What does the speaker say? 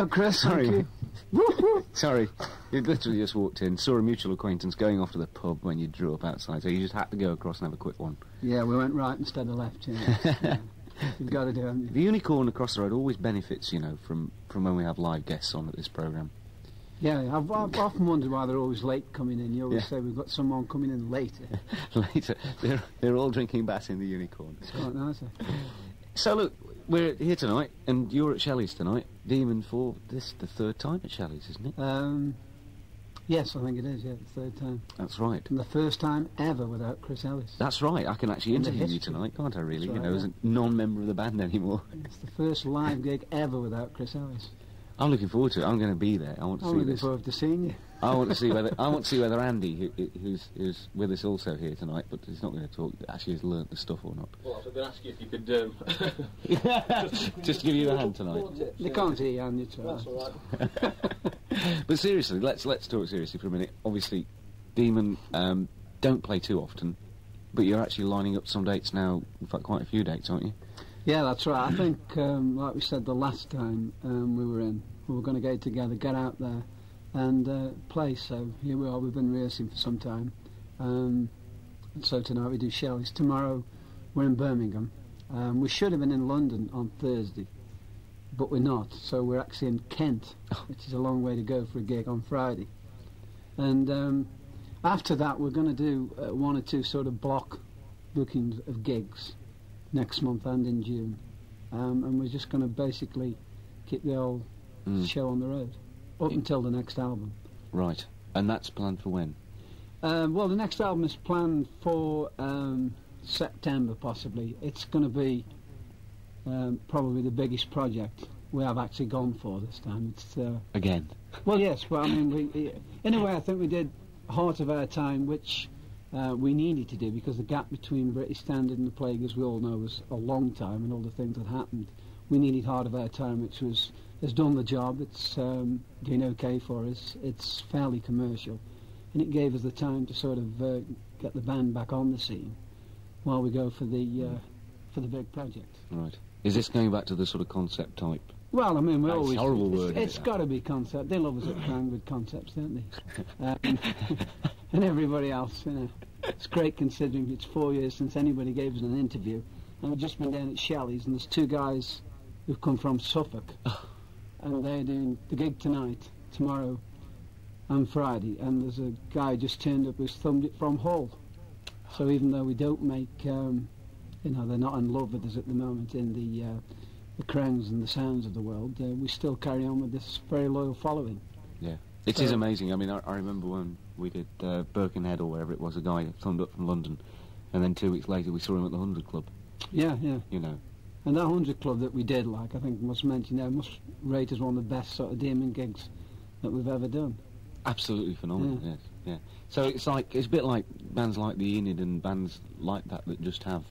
Hello, Chris. Sorry. Sorry. You literally just walked in, saw a mutual acquaintance going off to the pub when you drew up outside, so you just had to go across and have a quick one. Yeah, we went right instead of left. Yeah. You've got to do it. The unicorn across the road always benefits, you know, from when we have live guests on at this programme. Yeah, I've often wondered why they're always late coming in. You always say we've got someone coming in later. Later. They're all drinking Bass in the Unicorn. It's quite nice. So look, we're here tonight, and you're at Shelleys tonight. Demon for this the third time at Shelleys, isn't it? Yes, I think it is, yeah, the third time. That's right. And the first time ever without Chris Ellis. That's right, I can actually interview you tonight, can't I, really? Right, you know, as a non-member of the band anymore. It's the first live gig ever without Chris Ellis. I'm looking forward to it. I'm going to be there. I want to see this. I'm looking forward to seeing you. I want to see whether Andy, who's with us also here tonight, but he's not going to talk, actually has learnt the stuff or not. Well, I was going to ask you if you could... just give you a hand tonight. They can't hear you, Andy. That's all right. But seriously, let's talk seriously for a minute. Obviously, Demon don't play too often, but you're actually lining up some dates now. In fact, quite a few dates, aren't you? Yeah, that's right. I think, like we said the last time we were in, we were going to get together, get out there, and play. So here we are. We've been rehearsing for some time. And so tonight we do Shelleys. Tomorrow we're in Birmingham. We should have been in London on Thursday, but we're not. So we're actually in Kent, which is a long way to go for a gig on Friday. And after that we're going to do one or two sort of block bookings of gigs next month and in June. And we're just going to basically keep the old show on the road up until the next album. Right. And that's planned for when? Well, the next album is planned for September, possibly. It's going to be probably the biggest project we have actually gone for this time. It's again. Well, yes. Well, I mean, in a way, I think we did Heart of Our Time, which we needed to do because the gap between British Standard and the Plague, as we all know, was a long time, and all the things that happened. We needed Heart of Our Time, which has done the job. It's doing okay for us. It's fairly commercial, and it gave us the time to sort of get the band back on the scene while we go for the big project. Right. Is this going back to the sort of concept type? Well, I mean, we're always... It's a horrible word. It's got to be concept. They love us at Krang with concepts, don't they? And everybody else, you know. It's great considering it's 4 years since anybody gave us an interview. And we've just been down at Shelleys, and there's two guys who've come from Suffolk. And they're doing the gig tonight, tomorrow and Friday. And there's a guy just turned up who's thumbed it from Hull. So even though we don't make... you know, they're not in love with us at the moment in the Krangs and the Sounds of the world, we still carry on with this very loyal following. Yeah. It is amazing. I mean, I remember when we did Birkenhead or wherever it was, a guy thumbed up from London, and then 2 weeks later we saw him at the 100 Club. Yeah, yeah. You know. And that 100 Club that we did, like, I think must mention there, must rate as one of the best sort of Demon gigs that we've ever done. Absolutely phenomenal, yes, yeah. So it's a bit like bands like the Enid and bands like that just have